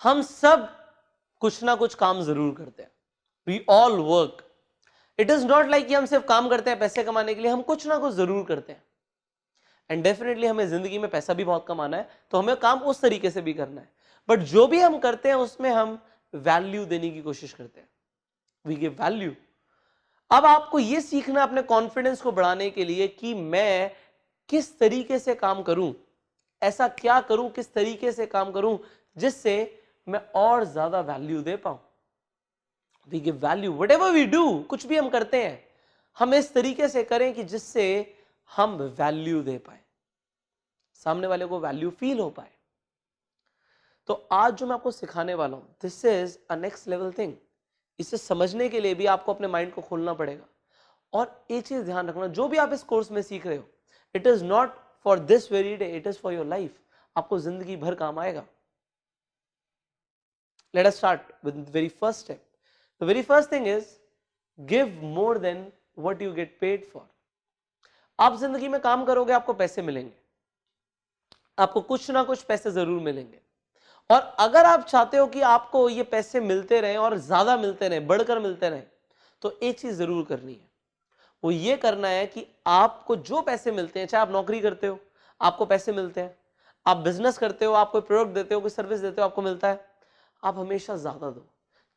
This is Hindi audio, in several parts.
हम सब कुछ ना कुछ काम जरूर करते हैं, we all work. It is not like कि हम सिर्फ काम करते हैं पैसे कमाने के लिए, हम कुछ ना कुछ जरूर करते हैं। एंड डेफिनेटली हमें जिंदगी में पैसा भी बहुत कमाना है, तो हमें काम उस तरीके से भी करना है। बट जो भी हम करते हैं उसमें हम वैल्यू देने की कोशिश करते हैं, वी गिव वैल्यू। अब आपको यह सीखना अपने कॉन्फिडेंस को बढ़ाने के लिए कि मैं किस तरीके से काम करूं, ऐसा क्या करूं, किस तरीके से काम करूं जिससे मैं और ज्यादा वैल्यू दे पाऊं। We give value whatever we do, कुछ भी हम करते हैं हम इस तरीके से करें कि जिससे हम वैल्यू दे पाए, सामने वाले को वैल्यू फील हो पाए। तो आज जो मैं आपको सिखाने वाला हूं, this is a next level thing. इसे समझने के लिए भी आपको अपने माइंड को खोलना पड़ेगा। और एक चीज ध्यान रखना, जो भी आप इस कोर्स में सीख रहे हो, it is not for this very day, it is for your life. आपको जिंदगी भर काम आएगा। Let us start with the very first step. The very first thing is give more than what you get paid for. आप जिंदगी में काम करोगे, आपको पैसे मिलेंगे, आपको कुछ ना कुछ पैसे जरूर मिलेंगे। और अगर आप चाहते हो कि आपको ये पैसे मिलते रहे और ज्यादा मिलते रहे, बढ़कर मिलते रहे, तो एक चीज जरूर करनी है। वो ये करना है कि आपको जो पैसे मिलते हैं, चाहे आप नौकरी करते हो आपको पैसे मिलते हैं, आप बिजनेस करते हो, आप कोई प्रोडक्ट देते हो, कोई सर्विस देते हो, आपको मिलता है, आप हमेशा ज्यादा दो।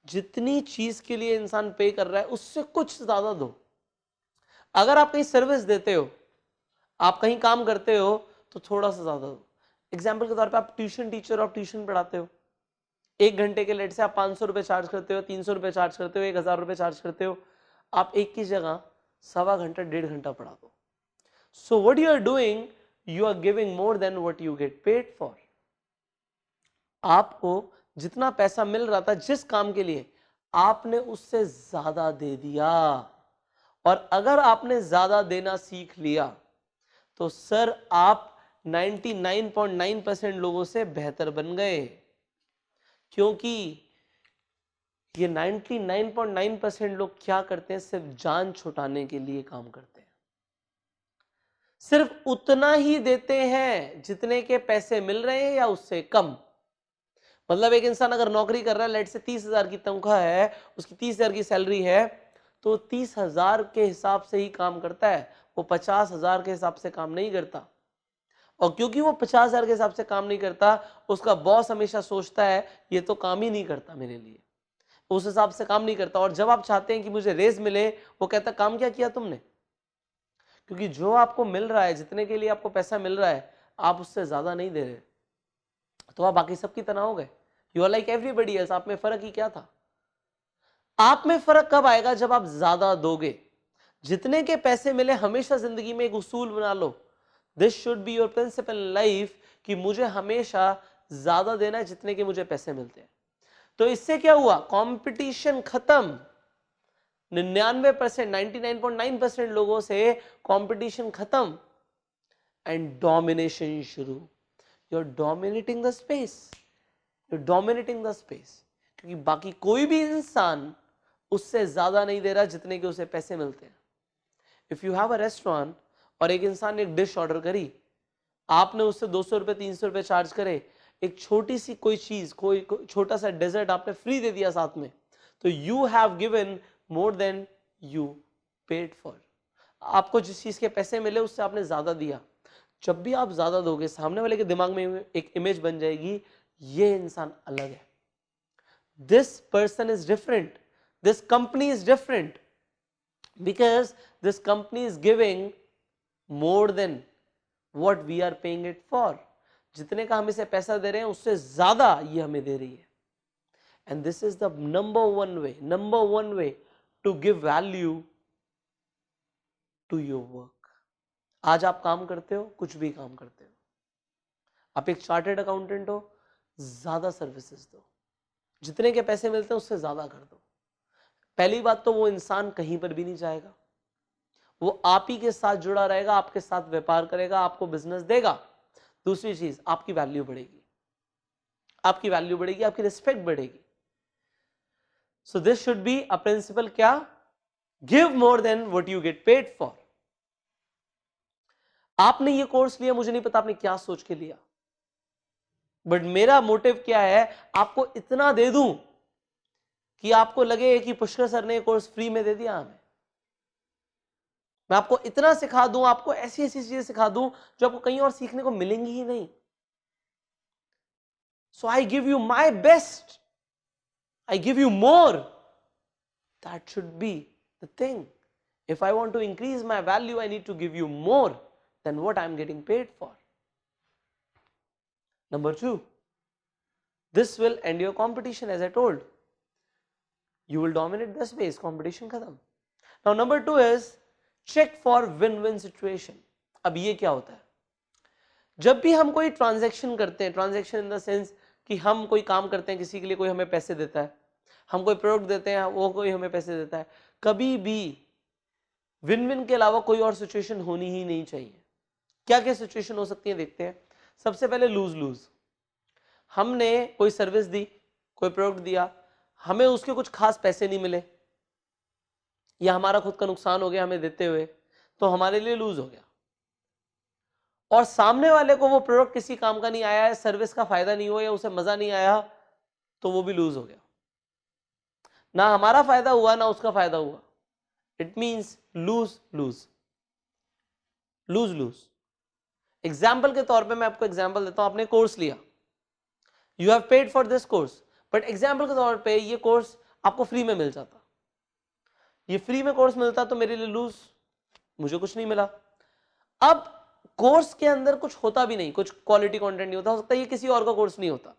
जितनी चीज के लिए इंसान पे कर रहा है उससे कुछ ज्यादा दो। अगर आप कहीं सर्विस देते हो, आप कहीं काम करते हो, तो थोड़ा सा ज्यादा दो। एग्जाम्पल के तौर पे आप ट्यूशन टीचर, आप ट्यूशन पढ़ाते हो, 1 घंटे के लेट से आप 500 रुपए चार्ज करते हो, 300 रुपए चार्ज करते हो, 1000 रुपए चार्ज करते हो। आप एक की जगह 1.25 घंटा 1.5 घंटा पढ़ा दो। So what you are doing, you are giving more than what you get paid for. आपको जितना पैसा मिल रहा था जिस काम के लिए, आपने उससे ज्यादा दे दिया। और अगर आपने ज्यादा देना सीख लिया तो सर आप 99.9% लोगों से बेहतर बन गए। क्योंकि ये 99.9% लोग क्या करते हैं, सिर्फ जान छुटाने के लिए काम करते हैं। सिर्फ उतना ही देते हैं जितने के पैसे मिल रहे हैं या उससे कम। मतलब एक इंसान अगर नौकरी कर रहा है, लेट से 30,000 की तनख्वाह है, उसकी 30,000 की सैलरी है, तो 30,000 के हिसाब से ही काम करता है, वो 50,000 के हिसाब से काम नहीं करता। और क्योंकि वो 50,000 के हिसाब से काम नहीं करता, उसका बॉस हमेशा सोचता है ये तो काम ही नहीं करता मेरे लिए, उस हिसाब से काम नहीं करता। और जब आप चाहते हैं कि मुझे रेज मिले, वो कहता काम क्या किया तुमने। क्योंकि जो आपको मिल रहा है, जितने के लिए आपको पैसा मिल रहा है, आप उससे ज्यादा नहीं दे रहे, तो आप बाकी सबकी तरह हो गए। You are like everybody else. आप में फर्क ही क्या था। आप में फर्क कब आएगा, जब आप ज्यादा दोगे। जितने के पैसे मिले, हमेशा जिंदगी में एक उसूल बना लो, this should be your principle life, कि मुझे हमेशा ज्यादा देना है जितने के मुझे पैसे मिलते हैं। तो इससे क्या हुआ, कंपटीशन खत्म। 99%, 99.9% लोगों से कंपटीशन खत्म एंड डोमिनेशन शुरू। You are dominating the space, you are dominating the space. क्योंकि बाकी कोई भी इंसान उससे ज्यादा नहीं दे रहा जितने के उसे पैसे मिलते हैं। If you have a restaurant और एक इंसान ने एक डिश ऑर्डर करी, आपने उससे 200 रुपए 300 रुपए चार्ज करे, एक छोटी सी कोई चीज, कोई छोटा सा डेजर्ट आपने फ्री दे दिया साथ में, तो you have given more than you paid for. आपको जिस चीज के पैसे मिले उससे आपने ज्यादा दिया। जब भी आप ज्यादा दोगे, सामने वाले के दिमाग में एक इमेज बन जाएगी, ये इंसान अलग है, this person is different, this company is different, because this company is giving more than what we are paying it for। जितने का हम इसे पैसा दे रहे हैं उससे ज्यादा ये हमें दे रही है। And this is the number one way to give value to your work. आज आप काम करते हो, कुछ भी काम करते हो, आप एक चार्टर्ड अकाउंटेंट हो, ज्यादा सर्विसेज दो, जितने के पैसे मिलते हैं उससे ज्यादा कर दो। पहली बात तो वो इंसान कहीं पर भी नहीं जाएगा, वो आप ही के साथ जुड़ा रहेगा, आपके साथ व्यापार करेगा, आपको बिजनेस देगा। दूसरी चीज, आपकी वैल्यू बढ़ेगी, आपकी वैल्यू बढ़ेगी, आपकी रिस्पेक्ट बढ़ेगी। So this should be a principle, क्या, give more than what you get paid for. आपने ये कोर्स लिया, मुझे नहीं पता आपने क्या सोच के लिया, बट मेरा मोटिव क्या है, आपको इतना दे दूं कि आपको लगे कि पुष्कर सर ने कोर्स फ्री में दे दिया हमें। मैं आपको इतना सिखा दूं, आपको ऐसी ऐसी चीजें सिखा दूं जो आपको कहीं और सीखने को मिलेंगी ही नहीं। So I give you my best, I give you more. That should be the thing. If I want to increase my value, I need to give you more than what I'm getting paid for. Number 2, this will end your competition. As I told, you will dominate the space, competition khatam. Now number 2 is check for win-win situation. अब ये क्या होता है, जब भी हम कोई ट्रांजैक्शन करते हैं, ट्रांजैक्शन इन द सेंस कि हम कोई काम करते हैं, किसी के लिए कोई हमें पैसे देता है, हम कोई प्रोडक्ट देते हैं, वो कोई हमें पैसे देता है, कभी भी विन विन के अलावा कोई और सिचुएशन होनी ही नहीं चाहिए। क्या क्या सिचुएशन हो सकती है देखते हैं। सबसे पहले लूज लूज। हमने कोई सर्विस दी, कोई प्रोडक्ट दिया, हमें उसके कुछ खास पैसे नहीं मिले, या हमारा खुद का नुकसान हो गया हमें देते हुए, तो हमारे लिए लूज हो गया। और सामने वाले को वो प्रोडक्ट किसी काम का नहीं आया है, सर्विस का फायदा नहीं हुआ या उसे मजा नहीं आया, तो वो भी लूज हो गया। ना हमारा फायदा हुआ ना उसका फायदा हुआ। It means lose lose, lose lose। Example के तौर पे मैं आपको एग्जाम्पल देता हूं। आपने कोर्स लिया, you have paid for this course, but example के तौर पे ये कोर्स आपको फ्री में मिल जाता, ये फ्री में कोर्स मिलता तो मेरे लिए लूज, मुझे कुछ नहीं मिला। अब कोर्स के अंदर कुछ होता भी नहीं, कुछ क्वालिटी कंटेंट नहीं होता, हो सकता है ये किसी और का कोर्स नहीं होता,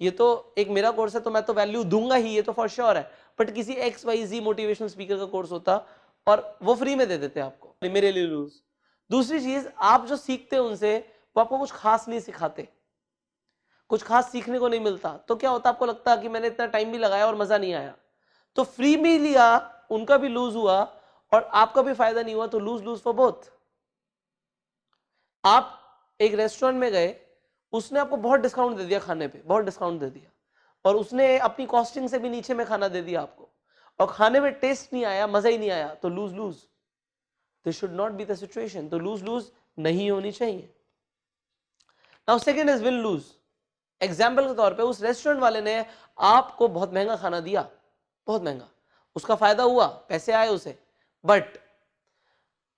ये तो एक मेरा कोर्स है तो मैं तो वैल्यू दूंगा ही, ये तो फॉर श्योर है, बट किसी XYZ मोटिवेशनल स्पीकर का कोर्स होता और वो फ्री में दे देते आपको, मेरे लिए लूज। दूसरी चीज, आप जो सीखते हैं उनसे वो आपको कुछ खास नहीं सिखाते, कुछ खास सीखने को नहीं मिलता, तो क्या होता, आपको लगता है कि मैंने इतना टाइम भी लगाया और मजा नहीं आया, तो फ्री में लिया, उनका भी लूज हुआ और आपका भी फायदा नहीं हुआ, तो लूज लूज फॉर बोथ। आप एक रेस्टोरेंट में गए, उसने आपको बहुत डिस्काउंट दे दिया खाने पे, बहुत डिस्काउंट दे दिया, और उसने अपनी कॉस्टिंग से भी नीचे में खाना दे दिया आपको, और खाने में टेस्ट नहीं आया, मजा ही नहीं आया, तो lose lose. This should not be the situation, तो लूज लूज नहीं होनी चाहिए। Now second is win lose. Example के तौर पे उस रेस्टोरेंट वाले ने आपको बहुत महंगा खाना दिया, बहुत महंगा, उसका फायदा हुआ, पैसे आए उसे, बट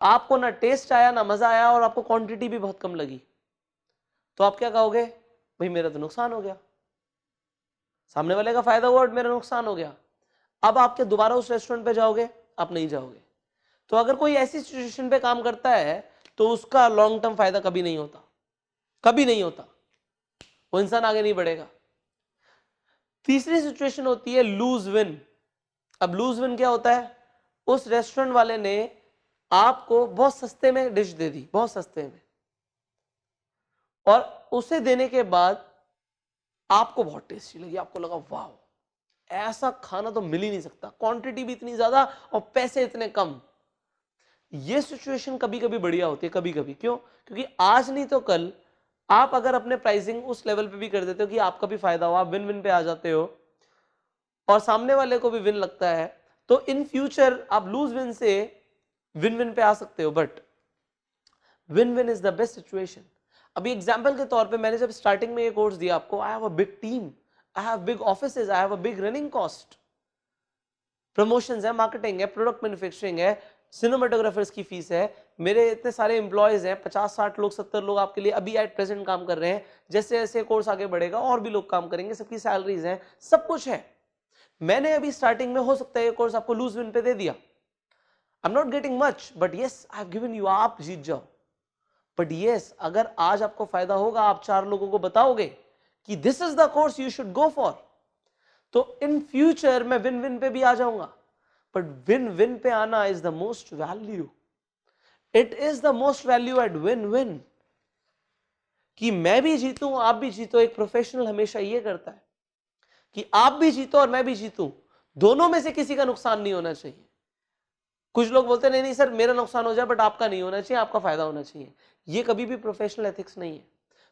आपको ना टेस्ट आया ना मजा आया और आपको क्वांटिटी भी बहुत कम लगी, तो आप क्या कहोगे, भाई मेरा तो नुकसान हो गया, सामने वाले का फायदा हुआ और मेरा नुकसान हो गया। अब आप क्या दोबारा उस रेस्टोरेंट पे जाओगे, आप नहीं जाओगे। तो अगर कोई ऐसी सिचुएशन पे काम करता है तो उसका लॉन्ग टर्म फायदा कभी नहीं होता, कभी नहीं होता, वो इंसान आगे नहीं बढ़ेगा। तीसरी सिचुएशन होती है लूज विन। अब लूज विन क्या होता है, उस रेस्टोरेंट वाले ने आपको बहुत सस्ते में डिश दे दी, बहुत सस्ते में, और उसे देने के बाद आपको बहुत टेस्टी लगी, आपको लगा वाह ऐसा खाना तो मिल ही नहीं सकता, क्वांटिटी भी इतनी ज्यादा और पैसे इतने कम। ये सिचुएशन कभी कभी बढ़िया होती है, कभी कभी। क्यों? क्योंकि आज नहीं तो कल आप अगर अपने प्राइसिंग उस लेवल पे भी कर देते हो कि आपका भी फायदा हो, आप विन विन पे आ जाते हो और सामने वाले को भी विन लगता है, तो इन फ्यूचर आप लूज विन से विन विन पे आ सकते हो। But win win is the best situation. अभी एग्जाम्पल के तौर पे मैंने जब स्टार्टिंग में ये कोर्स दिया आपको, I have a big team, I have big offices, I have a big running cost, promotions है, मार्केटिंग है, प्रोडक्ट मैन्युफैक्चरिंग है, सिनेमाटोग्राफर्स की फीस है, मेरे इतने सारे एम्प्लॉयज हैं, 50-60 लोग 70 लोग आपके लिए अभी एट प्रेजेंट काम कर रहे हैं, जैसे जैसे कोर्स आगे बढ़ेगा और भी लोग काम करेंगे, सबकी सैलरीज हैं, सब कुछ है। मैंने अभी स्टार्टिंग में हो सकता है ये कोर्स आपको लूज विन पे दे दिया, I am not getting much, but yes I have given you, आप जीत जाओ। बट यस, अगर आज आपको फायदा होगा, आप 4 लोगों को बताओगे कि this is the course you should go for, तो इन फ्यूचर मैं विन विन पे भी आ जाऊंगा। बट विन विन पे आना is the most value, it is the most value at win win, कि मैं भी जीतूं आप भी जीतो। एक प्रोफेशनल हमेशा ये करता है कि आप भी जीतो और मैं भी जीतूं, दोनों में से किसी का नुकसान नहीं होना चाहिए। कुछ लोग बोलते हैं नहीं नहीं सर मेरा नुकसान हो जाए बट आपका नहीं होना चाहिए, आपका फायदा होना चाहिए। ये कभी भी प्रोफेशनल एथिक्स नहीं है।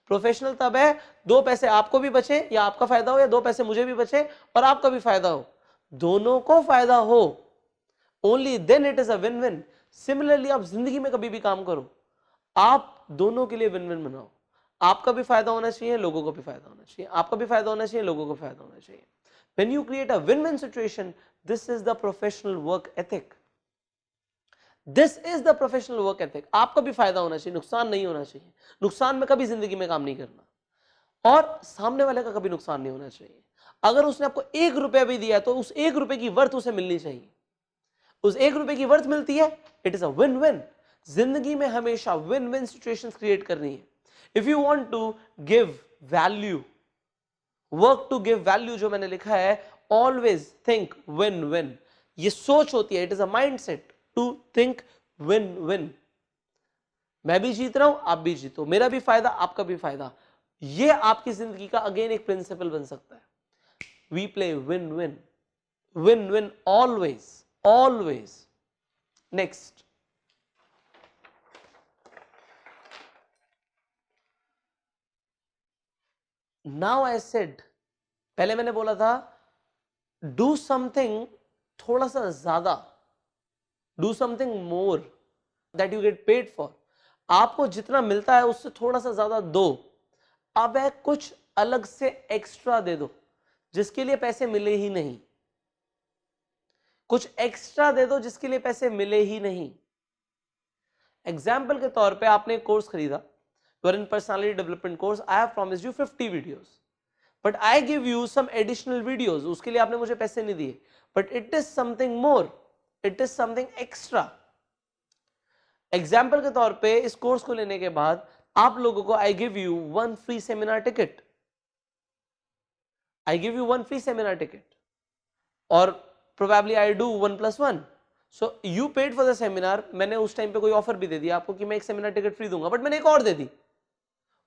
प्रोफेशनल तब है 2 पैसे आपको भी बचे या आपका फायदा हो, या 2 पैसे मुझे भी बचे और आपका भी फायदा हो, दोनों को फायदा हो, only then it is a win win. Similarly आप जिंदगी में कभी भी काम करो, आप दोनों के लिए विन विन बनाओ। आपका भी फायदा होना चाहिए, लोगों को भी फायदा होना चाहिए, आपका भी फायदा होना चाहिए, लोगों को फायदा होना चाहिए. When you create a win-win situation, this is the professional work ethic. This is the professional work ethic. आपका भी फायदा होना चाहिए, नुकसान नहीं होना चाहिए. नुकसान में कभी जिंदगी में काम नहीं करना और सामने वाले का कभी नुकसान नहीं होना चाहिए. अगर उसने आपको 1 रुपया भी दिया तो उस 1 रुपए की वर्थ उसे मिलनी चाहिए. उस 1 रुपए की वर्थ मिलती है, it is a win win. जिंदगी में हमेशा विन विन सिचुएशंस क्रिएट करनी है. If you want to give value, work to give value, जो मैंने लिखा है, ऑलवेज थिंक विन विन. ये सोच होती है, it is a mindset to think win win. मैं भी जीत रहा हूं, आप भी जीतो, मेरा भी फायदा, आपका भी फायदा. ये आपकी जिंदगी का अगेन एक प्रिंसिपल बन सकता है. We play win win, win win always, always. Next, now I said, पहले मैंने बोला था डू समथिंग थोड़ा सा ज्यादा, do something more that you get paid for. आपको जितना मिलता है उससे थोड़ा सा ज्यादा दो. अब है कुछ अलग से एक्स्ट्रा दे दो जिसके लिए पैसे मिले ही नहीं. कुछ एक्स्ट्रा दे दो जिसके लिए पैसे मिले ही नहीं. एग्जाम्पल के तौर पे आपने एक कोर्स खरीदा, you are in personality development course, I have promised you 50 videos, but I give you some additional videos. उसके लिए आपने मुझे पैसे नहीं दिए, but it is something more, it is something extra. Example के तौर पे इस कोर्स को लेने के बाद आप लोगों को I give you one free seminar ticket, I give you one free seminar ticket, or probably I do 1+1. So you paid for the seminar. मैंने उस टाइम पे कोई ऑफर भी दे दिया आपको कि मैं एक सेमिनार टिकट फ्री दूंगा, बट मैंने एक और दे दी.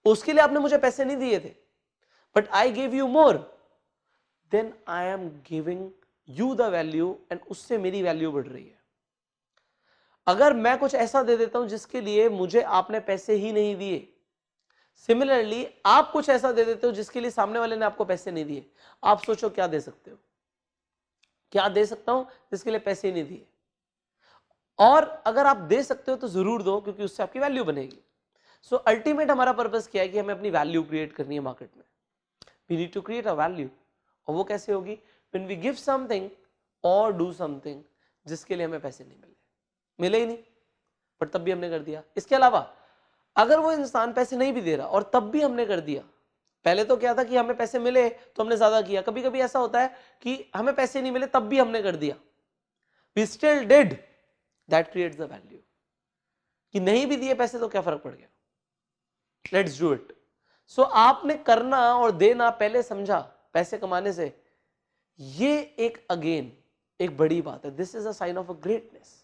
उसके लिए आपने मुझे पैसे नहीं दिए थे, but I give you more, then I am giving you the value and उससे मेरी वैल्यू बढ़ रही है. अगर मैं कुछ ऐसा दे देता हूं जिसके लिए मुझे आपने पैसे ही नहीं दिए, सिमिलरली आप कुछ ऐसा दे देते हो जिसके लिए सामने वाले ने आपको पैसे नहीं दिए, आप सोचो क्या दे सकते हो, क्या दे सकता हूं जिसके लिए पैसे ही नहीं दिए. और अगर आप दे सकते हो तो जरूर दो, क्योंकि उससे आपकी वैल्यू बनेगी. सो अल्टीमेट हमारा पर्पस क्या है कि हमें अपनी वैल्यू क्रिएट करनी है मार्केट में. We need to create a value, और वो कैसे होगी? व्हेन वी गिव समथिंग और डू समथिंग जिसके लिए हमें पैसे नहीं मिले ही नहीं, पर तब भी हमने कर दिया. इसके अलावा अगर वो इंसान पैसे नहीं भी दे रहा और तब भी हमने कर दिया, पहले तो क्या था कि हमें पैसे मिले तो हमने ज्यादा किया. कभी कभी ऐसा होता है कि हमें पैसे नहीं मिले तब भी हमने कर दिया, we still did. That creates the value. कि नहीं भी दिए पैसे तो क्या फर्क पड़ गया, लेट्स डू इट. सो आपने करना और देना पहले समझा पैसे कमाने से, ये एक अगेन एक बड़ी बात है. This is a sign of a greatness.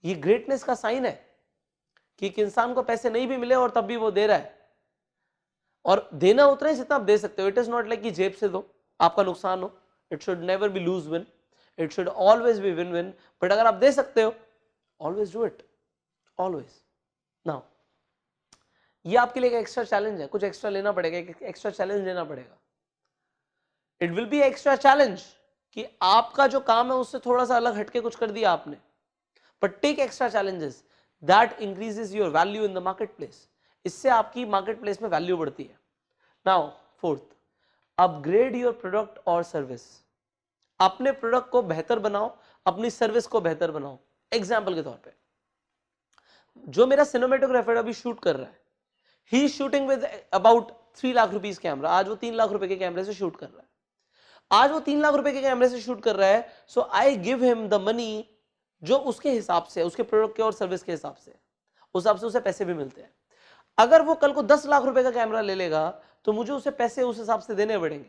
ये ग्रेटनेस का साइन है कि एक इंसान को पैसे नहीं भी मिले और तब भी वो दे रहा है, और देना उतना ही जितना आप दे सकते हो. इट इज नॉट लाइक कि जेब से दो आपका नुकसान हो. It should never be loose win, it should always be win win. But अगर आप दे सकते हो, always do it, always. Now ये आपके लिए एक एक्स्ट्रा चैलेंज है, कुछ एक्स्ट्रा लेना पड़ेगा, एक एक्स्ट्रा चैलेंज लेना पड़ेगा. It will be extra challenge कि आपका जो काम है उससे थोड़ा सा अलग हटके कुछ कर दिया आपने, but take extra challenges. That increases your value in the market place. इससे आपकी मार्केट प्लेस में वैल्यू बढ़ती है. Now fourth, upgrade your product और सर्विस. अपने प्रोडक्ट को बेहतर बनाओ, अपनी सर्विस को बेहतर बनाओ. एग्जाम्पल के तौर पे, जो मेरा सिनेमेटोग्राफर अभी शूट कर रहा है, he is shooting with about 3 lakh rupees camera. आज वो 3 लाख रुपए के कैमरे से शूट कर रहा है. आज वो 3 लाख रुपए के कैमरे से शूट कर रहा है. So I give him the money जो उसके हिसाब से, उसके प्रोडक्ट के और सर्विस के हिसाब से, उस हिसाब से उसे पैसे भी मिलते हैं. अगर वो कल को 10 लाख रुपए का कैमरा ले लेगा तो मुझे उसे पैसे उस हिसाब से देने पड़ेंगे,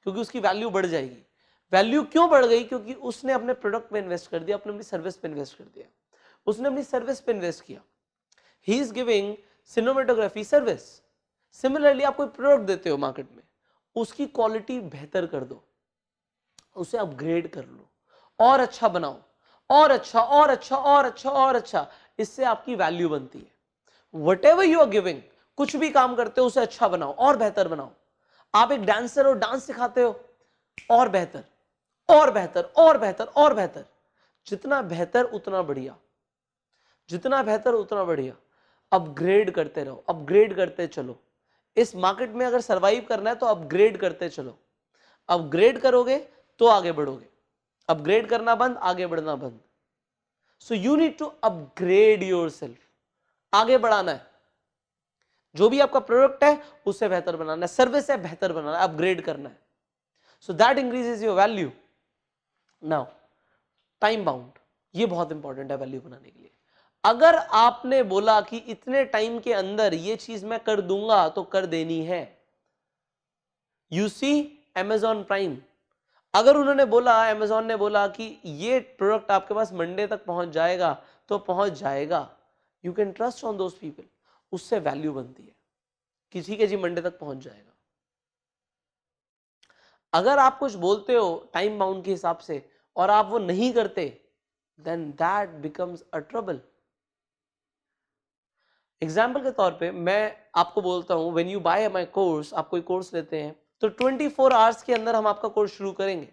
क्योंकि उसकी वैल्यू बढ़ जाएगी. वैल्यू क्यों बढ़ गई? क्योंकि उसने अपने प्रोडक्ट पे इन्वेस्ट कर दिया, अपनी सर्विस पे इन्वेस्ट कर दिया, उसने अपनी सर्विस पे इन्वेस्ट किया. He is giving cinematography service. Similarly आप कोई प्रोडक्ट देते हो मार्केट में, उसकी क्वालिटी बेहतर कर दो, उसे अपग्रेड कर लो, और अच्छा बनाओ, और अच्छा और अच्छा और अच्छा और अच्छा. इससे आपकी वैल्यू बनती है. व्हाटएवर यू आर गिविंग, कुछ भी काम करते हो उसे अच्छा बनाओ और बेहतर बनाओ. आप एक डांसर हो, डांस सिखाते हो, और बेहतर और बेहतर और बेहतर और बेहतर. जितना बेहतर उतना बढ़िया, जितना बेहतर उतना बढ़िया. अपग्रेड करते रहो, अपग्रेड करते चलो. इस मार्केट में अगर सरवाइव करना है तो अपग्रेड करते चलो, अपग्रेड करोगे तो आगे बढ़ोगे, अपग्रेड करना बंद, आगे बढ़ना बंद। So you need to upgrade yourself, आगे बढ़ाना है, जो भी आपका प्रोडक्ट है उससे बेहतर बनाना है, सर्विस है बेहतर बनाना है, अपग्रेड करना है। So that increases your value. Now time bound, ये बहुत इंपॉर्टेंट है वैल्यू बनाने के लिए। अगर आपने बोला कि इतने टाइम के अंदर ये चीज मैं कर दूंगा तो कर देनी है। यू सी Amazon प्राइम, अगर उन्होंने बोला, Amazon ने बोला कि ये प्रोडक्ट आपके पास मंडे तक पहुंच जाएगा तो पहुंच जाएगा, you can trust on those people, उससे वैल्यू बनती है कि ठीक है जी मंडे तक पहुंच जाएगा। अगर आप कुछ बोलते हो टाइम बाउंड के हिसाब से और आप वो नहीं करते, then that becomes a trouble. Example के तौर पे मैं आपको बोलता हूं, when you buy my course, आप कोई कोर्स लेते हैं तो 24 आवर्स के अंदर हम आपका कोर्स शुरू करेंगे,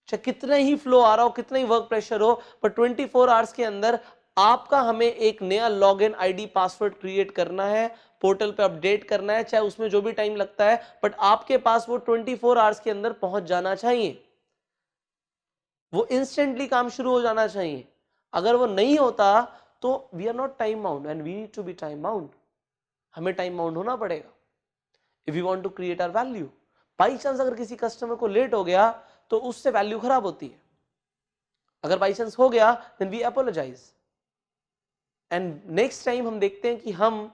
चाहे कितना ही फ्लो आ रहा हो, कितना ही वर्क प्रेशर हो, पर 24 आवर्स के अंदर आपका हमें एक नया लॉगिन आईडी पासवर्ड क्रिएट करना है, पोर्टल पे अपडेट करना है, चाहे उसमें जो भी टाइम लगता है, बट आपके पास वो 24 आवर्स के अंदर पहुंच जाना चाहिए, वो इंस्टेंटली काम शुरू हो जाना चाहिए। अगर वो नहीं होता तो we are not time bound and we need to be time bound, हमें टाइम बाउंड होना पड़ेगा if you want to create our value. By chance अगर किसी कस्टमर को लेट हो गया तो उससे वैल्यू खराब होती है, अगर बाई चांस हो गया then we apologise and next time हम देखते हैं कि हम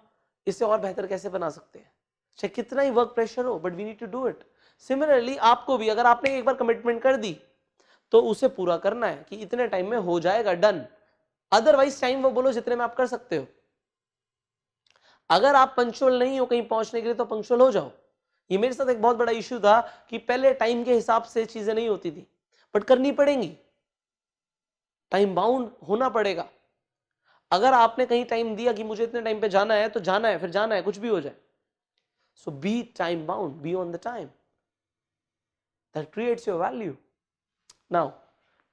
इसे और बेहतर कैसे बना सकते हैं, चाहे कितना ही वर्क प्रेशर हो, but we need to do it. Similarly आपको भी अगर आपने एक बार कमिटमेंट कर दी तो उसे पूरा करना है कि इतने टाइम में हो जाएगा, डन। अदरवाइज टाइम वो बोलो जितने में आप कर सकते हो। अगर आप पंक्चुअल नहीं हो कहीं पहुंचने के लिए तो पंक्चुअल हो जाओ। ये मेरे साथ एक बहुत बड़ा इश्यू था कि पहले टाइम के हिसाब से चीजें नहीं होती थी, बट करनी पड़ेंगी, टाइम बाउंड होना पड़ेगा। अगर आपने कहीं टाइम दिया कि मुझे इतने टाइम पे जाना है तो जाना है, फिर जाना है, कुछ भी हो जाए। So be time bound, be on the time, that creates your value. Now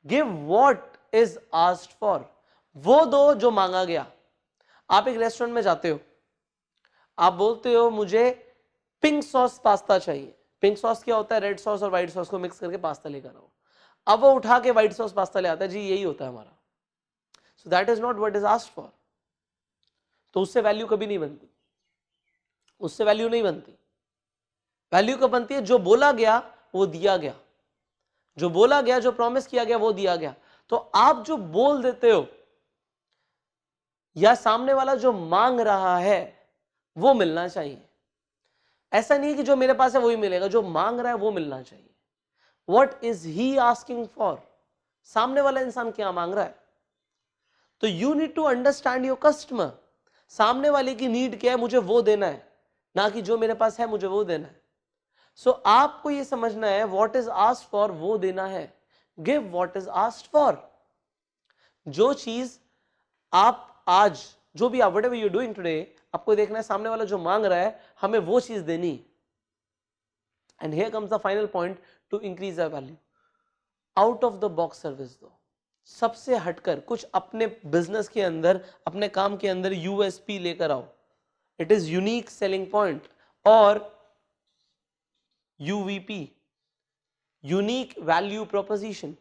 give what is asked for, वो दो जो मांगा गया। आप एक रेस्टोरेंट में जाते हो, आप बोलते हो मुझे पिंक सॉस पास्ता चाहिए। पिंक सॉस क्या होता है? रेड सॉस और व्हाइट सॉस को मिक्स करके पास्ता लेकर आओ। अब वो उठा के व्हाइट सॉस पास्ता ले आता है, जी यही होता है हमारा। So that is not what is asked for. तो उससे वैल्यू कभी नहीं बनती, उससे वैल्यू नहीं बनती। वैल्यू कब बनती है? जो बोला गया वो दिया गया, जो बोला गया, जो प्रॉमिस किया गया वो दिया गया। तो आप जो बोल देते हो या सामने वाला जो मांग रहा है वो मिलना चाहिए। ऐसा नहीं कि जो मेरे पास है वही मिलेगा, जो मांग रहा है वो मिलना चाहिए। What is he asking for? सामने वाला इंसान क्या मांग रहा है? तो you need to understand your customer. सामने वाले की नीड क्या है, मुझे वो देना है, ना कि जो मेरे पास है मुझे वो देना है। सो आपको ये समझना है व्हाट इज आस्क्ड फॉर वो देना है। Give what is asked for. जो चीज आप आज, जो भी आप whatever you are doing today, आपको देखना है सामने वाला जो मांग रहा है हमें वो चीज देनी। And here comes the final point two increase the value. Out of the box service दो, सबसे हटकर कुछ अपने बिजनेस के अंदर, अपने काम के अंदर यूएसपी लेकर आओ। It is unique selling point और UVP, unique value proposition.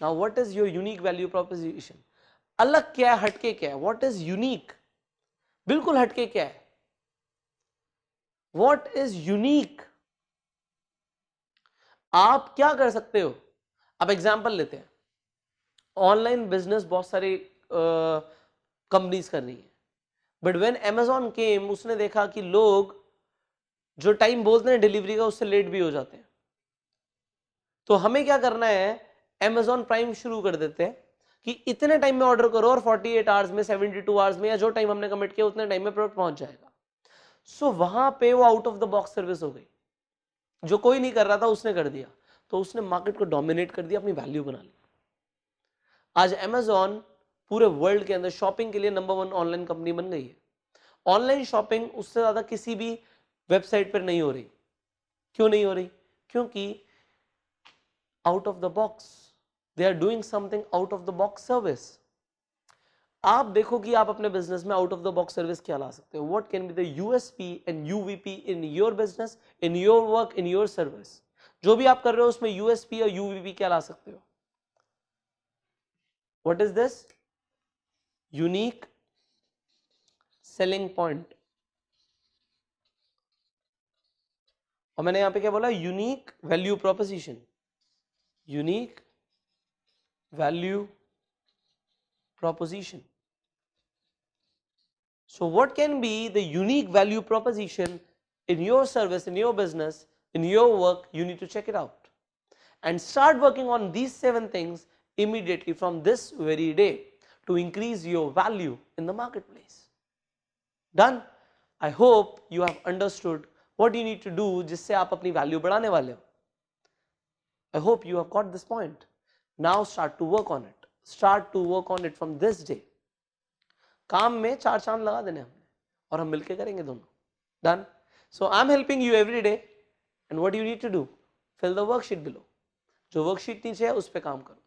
Now what is your unique value proposition? अलग क्या है, हटके क्या है? What is unique? बिल्कुल हटके क्या है? What is unique? आप क्या कर सकते हो? अब एग्जांपल लेते हैं, ऑनलाइन बिजनेस बहुत सारी कंपनीज कर रही है, बट व्हेन Amazon केम, उसने देखा कि लोग जो टाइम बोलते हैं डिलीवरी का उससे लेट भी हो जाते हैं। तो हमें क्या करना है, Amazon प्राइम शुरू कर देते हैं कि इतने टाइम में ऑर्डर करो और 48 आवर्स में, 72 आवर्स में, या जो टाइम हमने कमिट किया उतने टाइम में प्रोडक्ट पहुंच जाएगा। सो वहां पे वो out of the box service हो गई, जो कोई नहीं कर रहा था उसने कर दिया, तो उसने मार्केट को डोमिनेट कर दिया, अपनी वैल्यू बना ली। आज Amazon पूरे वर्ल्ड के अंदर शॉपिंग के लिए नंबर 1 ऑनलाइन कंपनी बन गई है। ऑनलाइन शॉपिंग उससे ज्यादा किसी भी वेबसाइट पर नहीं हो रही। क्यों नहीं हो रही? क्योंकि out of the box, they are doing something out of the box service. आप देखो कि आप अपने बिजनेस में out of the box service क्या ला सकते हो, what can be the USP and UVP in your business, in your work, in your service. जो भी आप कर रहे हो उसमें यूएसपी और यूवीपी क्या ला सकते हो? What is this? Unique selling point. और मैंने यहां पे क्या बोला? Unique value proposition, unique value proposition. So what can be the unique value proposition in your service, in your business, in your work? You need to check it out and start working on these 7 things immediately from this very day to increase your value in the marketplace. Done? I hope you have understood what you need to do जिससे आप अपनी value बढ़ाने वाले हो. I hope you have got this point. Now start to work on it. Start to work on it from this day. काम में 4 चांद लगा देने हमने और हम मिलके करेंगे दोनों. Done? So I'm helping you every day and what you need to do? Fill the worksheet below. जो वर्कशीट नीचे है उस पे काम करो.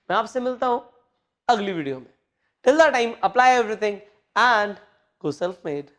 मैं आपसे मिलता हूं अगली वीडियो में. Till that time, apply everything and go self-made.